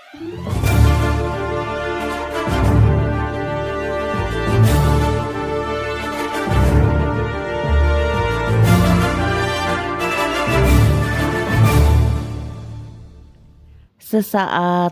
Sesaat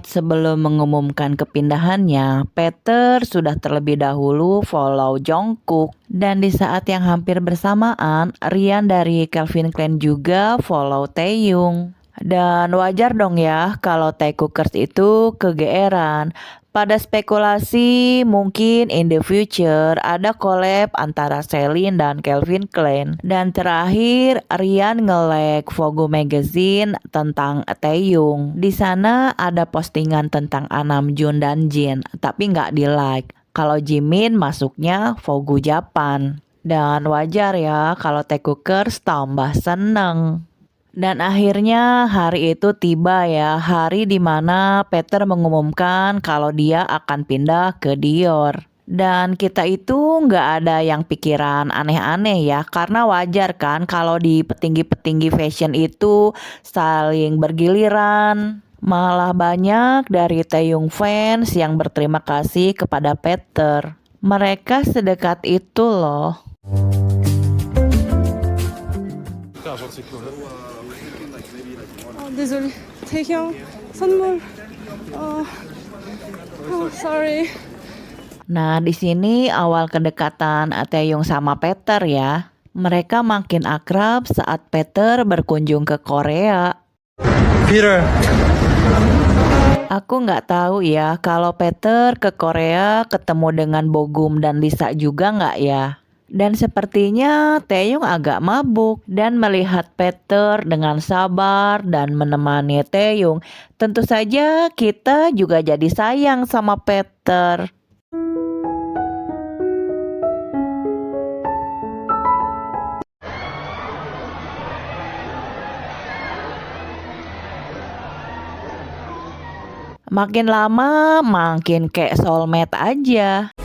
sebelum mengumumkan kepindahannya, Peter sudah terlebih dahulu follow Jungkook. Dan di saat yang hampir bersamaan, Ryan dari Calvin Klein juga follow Taehyung. Dan wajar dong ya kalau Taekookers itu kegeeran. Pada spekulasi mungkin in the future ada collab antara Celine dan Calvin Klein. Dan terakhir Ryan nge-like Vogue Magazine tentang Taehyung. Di sana ada postingan tentang Namjoon dan Jin, tapi nggak di-like. Kalau Jimin masuknya Vogue Japan. Dan wajar ya kalau Taekookers tambah seneng. Dan akhirnya hari itu tiba ya, hari dimana Peter mengumumkan kalau dia akan pindah ke Dior. Dan kita itu nggak ada yang pikiran aneh-aneh ya, karena wajar kan kalau di petinggi-petinggi fashion itu saling bergiliran. Malah banyak dari Taehyung fans yang berterima kasih kepada Peter. Mereka sedekat itu loh. désolé. 태형 선물. Sorry. Nah, di sini awal kedekatan Taehyung sama Peter ya. Mereka makin akrab saat Peter berkunjung ke Korea. Peter. Aku nggak tahu ya kalau Peter ke Korea ketemu dengan Bogum dan Lisa juga nggak ya. Dan sepertinya Taehyung agak mabuk dan melihat Peter dengan sabar dan menemani Taehyung. Tentu saja kita juga jadi sayang sama Peter. Makin lama makin kayak soulmate aja.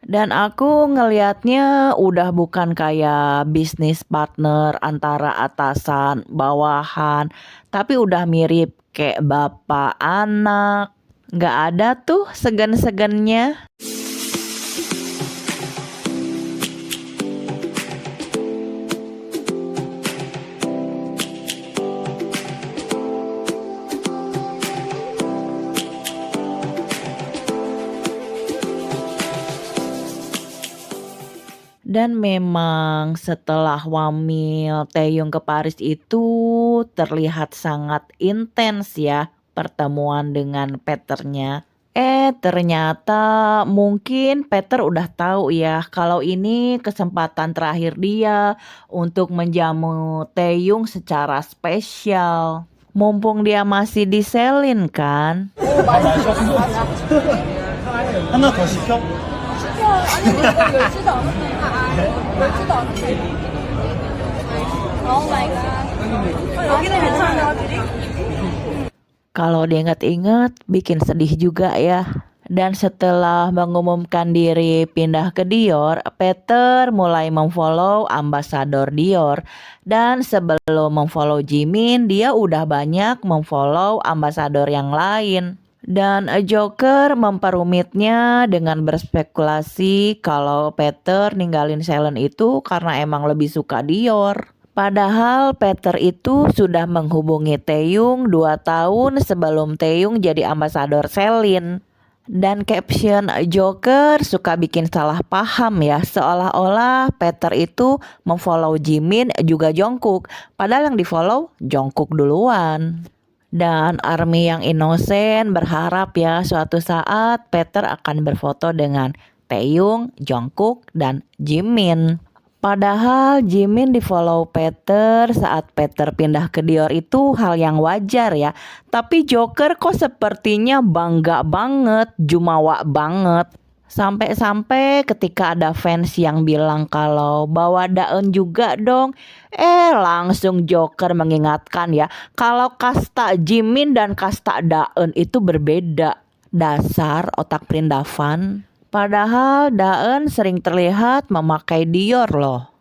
Dan aku ngelihatnya udah bukan kayak bisnis partner antara atasan bawahan, tapi udah mirip kayak bapak anak. Nggak ada tuh segan-segannya. Dan memang setelah wamil Taehyung ke Paris itu terlihat sangat intens ya pertemuan dengan Peternya. Ternyata mungkin Peter udah tahu ya kalau ini kesempatan terakhir dia untuk menjamu Taehyung secara spesial. Mumpung dia masih di Celine kan. 하나 더 시켜? 아니 이거 열지도 않았네. 열지도 않았네. Oh my god. 여기는 괜찮아요, 드링? Kalau diingat-ingat bikin sedih juga ya. Dan setelah mengumumkan diri pindah ke Dior, Peter mulai memfollow ambasador Dior. Dan sebelum memfollow Jimin, dia udah banyak memfollow ambasador yang lain. Dan Joker memperumitnya dengan berspekulasi kalau Peter ninggalin Celine itu karena emang lebih suka Dior. Padahal Peter itu sudah menghubungi Taehyung 2 tahun sebelum Taehyung jadi ambasador Celine. Dan caption Joker suka bikin salah paham ya, seolah-olah Peter itu memfollow Jimin juga Jungkook, padahal yang difollow Jungkook duluan. Dan ARMY yang innocent berharap ya suatu saat Peter akan berfoto dengan Taehyung, Jungkook, dan Jimin. Padahal Jimin di follow Peter saat Peter pindah ke Dior itu hal yang wajar ya. Tapi Joker kok sepertinya bangga banget, jumawa banget. Sampai-sampai ketika ada fans yang bilang kalau bawa daun juga dong. Langsung Joker mengingatkan ya, kalau kasta Jimin dan kasta daun itu berbeda. Dasar otak perindavan. Padahal daun sering terlihat memakai Dior loh.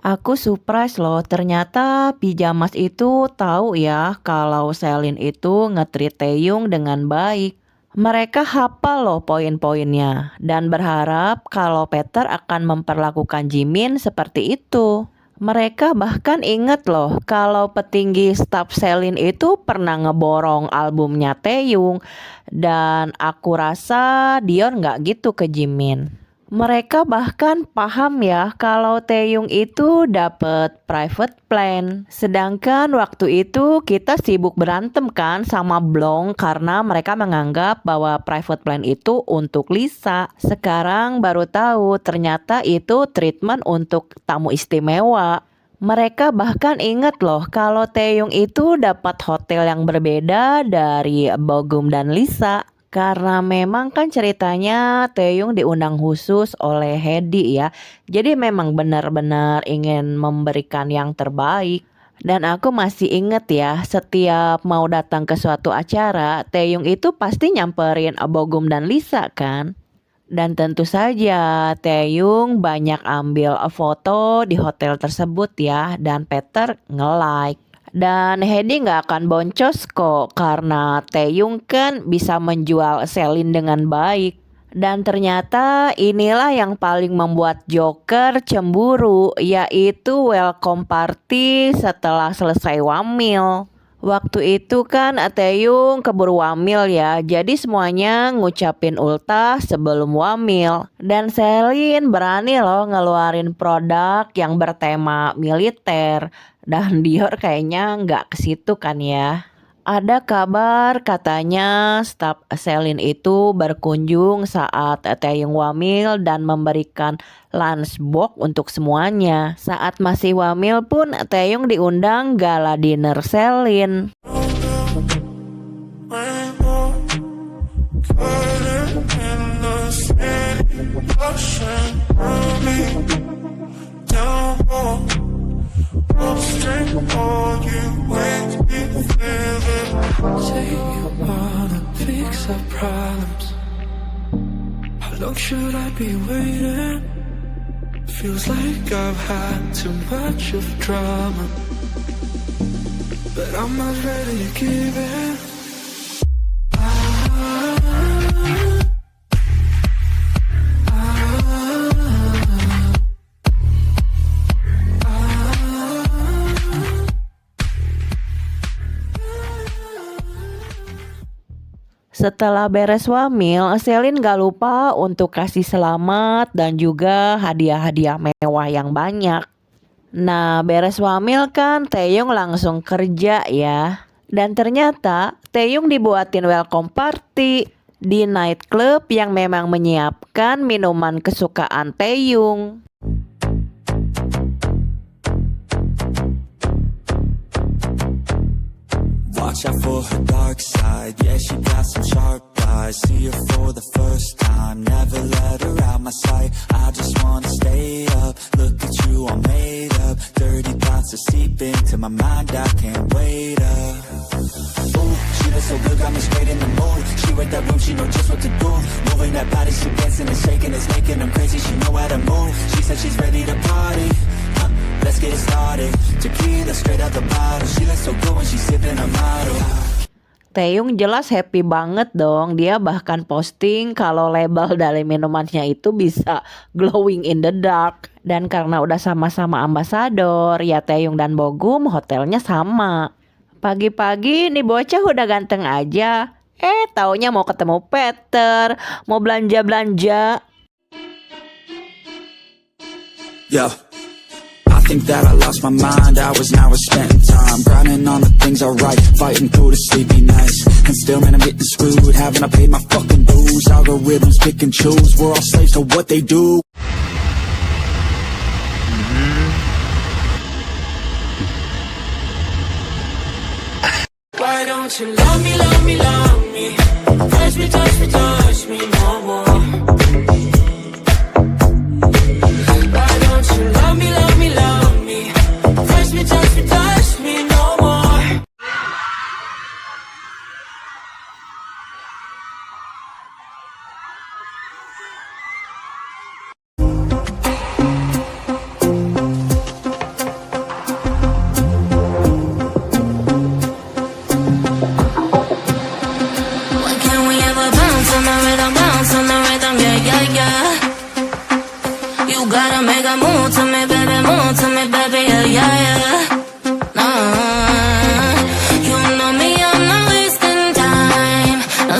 Aku surprise loh, ternyata Pijamas itu tahu ya kalau Selin itu nge-treat Taeyong dengan baik. Mereka hafal loh poin-poinnya dan berharap kalau Peter akan memperlakukan Jimin seperti itu. Mereka bahkan inget loh kalau petinggi staf Selin itu pernah ngeborong albumnya Taeyong dan aku rasa Dior nggak gitu ke Jimin. Mereka bahkan paham ya kalau Taeyong itu dapat private plane. Sedangkan waktu itu kita sibuk berantem kan sama Blong karena mereka menganggap bahwa private plane itu untuk Lisa. Sekarang baru tahu ternyata itu treatment untuk tamu istimewa. Mereka bahkan ingat loh kalau Taeyong itu dapat hotel yang berbeda dari Bogum dan Lisa. Karena memang kan ceritanya Taeyong diundang khusus oleh Hedi ya. Jadi memang benar-benar ingin memberikan yang terbaik. Dan aku masih inget ya, setiap mau datang ke suatu acara, Taeyong itu pasti nyamperin Bogum dan Lisa kan. Dan tentu saja Taeyong banyak ambil foto di hotel tersebut ya. Dan Peter nge-like. Dan Hedi gak akan boncos kok karena Taeyong kan bisa menjual Selin dengan baik. Dan ternyata inilah yang paling membuat Joker cemburu, yaitu welcome party setelah selesai wamil. Waktu itu kan Taeyong keburu wamil ya, jadi semuanya ngucapin ultah sebelum wamil. Dan Selin berani loh ngeluarin produk yang bertema militer. Dan Dior kayaknya nggak ke situ kan ya. Ada kabar katanya staf Selin itu berkunjung saat Taeyong wamil dan memberikan lunchbox untuk semuanya. Saat masih wamil pun Taeyong diundang gala dinner Selin. Say you wanna fix our problems. How long should I be waiting? Feels like I've had too much of drama, but I'm not ready to give in. Setelah beres wamil, Selin gak lupa untuk kasih selamat dan juga hadiah-hadiah mewah yang banyak. Nah, beres wamil kan Taeyong langsung kerja ya. Dan ternyata Taeyong dibuatin welcome party di nightclub yang memang menyiapkan minuman kesukaan Taeyong. Watch out for her dark side. Yeah, she got some sharp eyes. See her for the first time. Never let her out my sight. I just wanna stay up. Look at you, all made up. Dirty thoughts are seeping to my mind. I can't wait up. Ooh, she looks so good, got me straight in the mood. She read that room, she know just what to do. Moving that body, she dancing and shaking. It's making them crazy, she know how to move. She said she's ready to party. Let's get it started. Tequila straight out the bottle. She looks so good when she's sipping a model. Taeyong jelas happy banget dong. Dia bahkan posting kalau label dari minumannya itu bisa glowing in the dark. Dan karena udah sama-sama ambasador, ya Taeyong dan Bogum hotelnya sama. Pagi-pagi nih bocah udah ganteng aja. Taunya mau ketemu Peter, mau belanja-belanja. Yeah. I think that I lost my mind, hours now I spent time grinding on the things I write, fighting through the sleepy nights. And still man I'm getting screwed, haven't I paid my fucking dues? Algorithms pick and choose, we're all slaves to what they do. Why don't you love me, love me, love me? Touch me, touch me, touch me no more.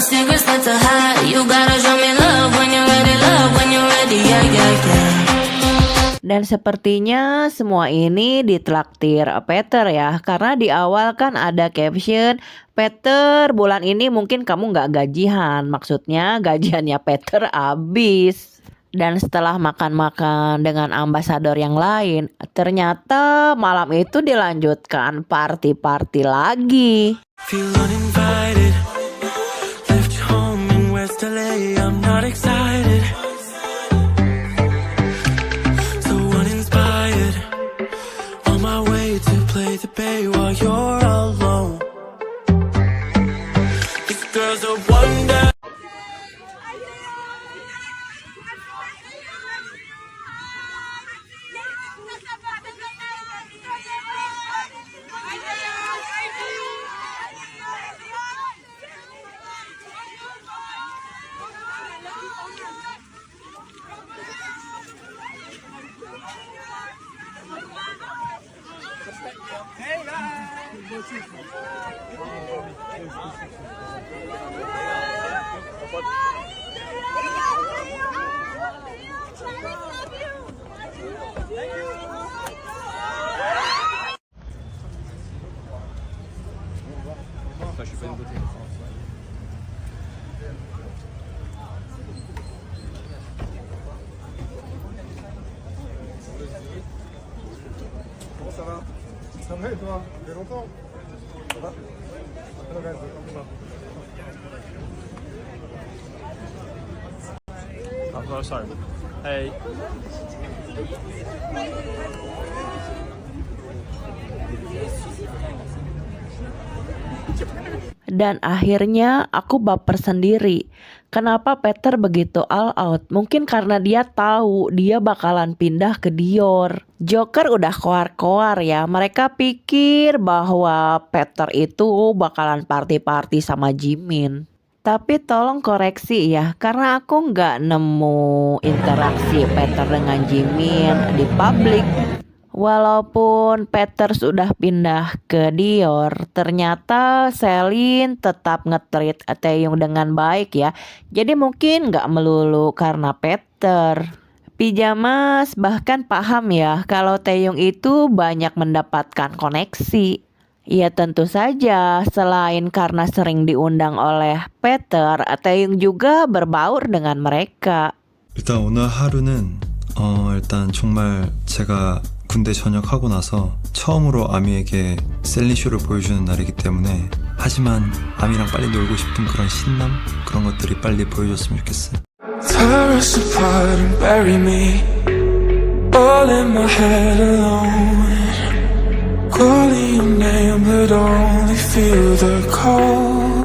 secrets not to hide. You gotta show me love when you're ready, yeah, yeah, yeah. Dan sepertinya semua ini ditraktir Peter ya, karena di awal kan ada caption, Peter bulan ini mungkin kamu nggak gajian, maksudnya gajiannya Peter habis. Dan setelah makan-makan dengan ambasador yang lain, ternyata malam itu dilanjutkan party-party lagi. Feel uninvited. Left home in West LA. I'm not excited. So uninspired. On my way to play the bay while you're alone. This girl's a wonder. Sorry. Hey. Dan akhirnya aku baper sendiri. Kenapa Peter begitu all out? Mungkin karena dia tahu dia bakalan pindah ke Dior. Joker udah koar-koar ya. Mereka pikir bahwa Peter itu bakalan party-party sama Jimin. Tapi tolong koreksi ya, karena aku nggak nemu interaksi Peter dengan Jimin di publik. Walaupun Peter sudah pindah ke Dior, ternyata Celine tetap nge-treat Taeyong dengan baik ya. Jadi mungkin nggak melulu karena Peter. Pijamas bahkan paham ya kalau Taeyong itu banyak mendapatkan koneksi. Ya tentu saja, selain karena sering diundang oleh Peter, Taeyong juga berbaur dengan mereka. 일단 오늘 하루는 일단 정말 제가 군대 전역하고 나서 처음으로 아미에게 셀리쇼를 보여주는 날이기 때문에 하지만 아미랑 빨리 놀고 싶은 그런 신남? 그런 것들이 빨리 보여줬으면 좋겠어요. Tear us apart and bury me all in my head alone. Calling your name but only feel the cold.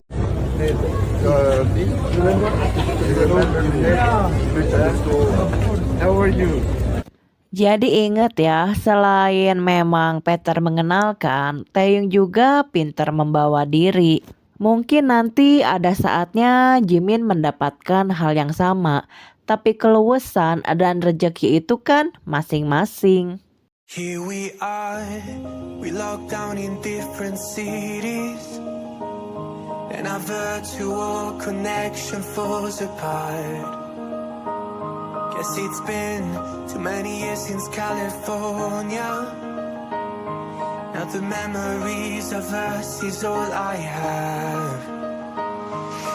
Jadi ingat ya, selain memang Peter mengenalkan, Taeyong juga pintar membawa diri. Mungkin nanti ada saatnya Jimin mendapatkan hal yang sama, tapi keluasan dan rezeki itu kan masing-masing. Here we are, we locked down in different cities, and our virtual connection falls apart. Guess it's been too many years since California. Now the memories of us is all I have.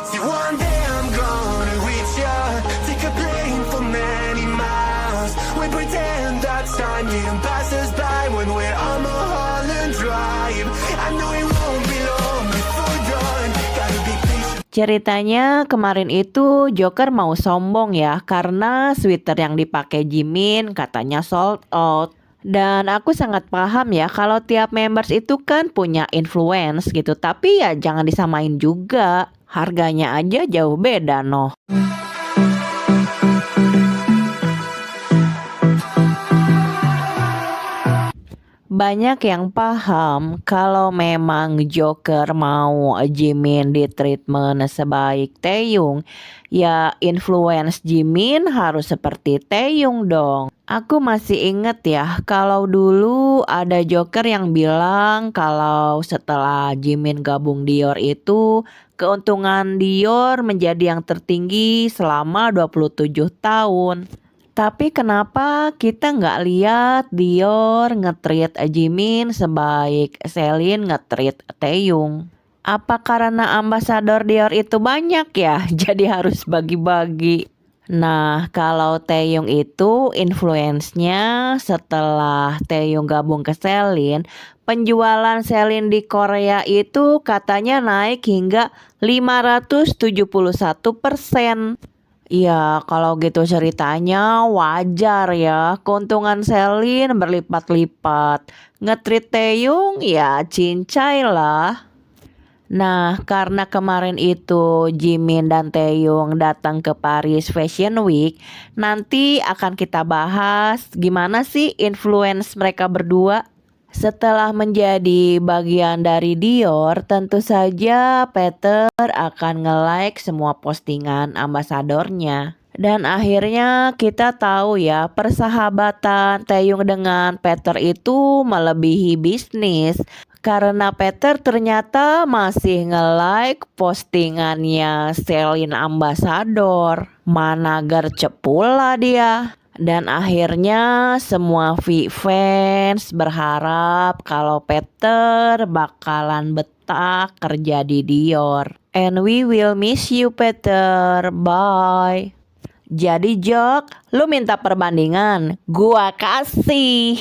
See, one day I'm gonna reach ya, take a plane for many miles. We pretend that time even passes by when we're on Mulholland Drive. I know it won't be long before dawn. Gotta be patient. Ceritanya kemarin itu Joker mau sombong ya, karena sweater yang dipakai Jimin katanya sold out. Dan aku sangat paham ya kalau tiap members itu kan punya influence gitu. Tapi ya jangan disamain juga. Harganya aja jauh beda noh. Banyak yang paham kalau memang Joker mau Jimin di treatment sebaik Taeyong, ya influence Jimin harus seperti Taeyong dong. Aku masih inget ya kalau dulu ada Joker yang bilang kalau setelah Jimin gabung Dior itu keuntungan Dior menjadi yang tertinggi selama 27 tahun. Tapi kenapa kita nggak lihat Dior nge-treat Jimin sebaik Celine nge-treat Taeyong? Apa karena ambasador Dior itu banyak ya? Jadi harus bagi-bagi. Nah, kalau Taeyong itu influence-nya setelah Taeyong gabung ke Celine, penjualan Celine di Korea itu katanya naik hingga 571%. Ya, kalau gitu ceritanya wajar ya, keuntungan Celine berlipat-lipat. Nge-treat Taeyong ya cincai lah. Nah, karena kemarin itu Jimin dan Taeyong datang ke Paris Fashion Week, nanti akan kita bahas gimana sih influence mereka berdua. Setelah menjadi bagian dari Dior, tentu saja Peter akan nge-like semua postingan ambasadornya. Dan akhirnya kita tahu ya, persahabatan Taeyong dengan Peter itu melebihi bisnis. Karena Peter ternyata masih nge-like postingannya Celine Ambassador. Mana gercep pula dia. Dan akhirnya semua fans berharap kalau Peter bakalan betah kerja di Dior. And we will miss you Peter, bye. Jadi Jok, lu minta perbandingan, gua kasih.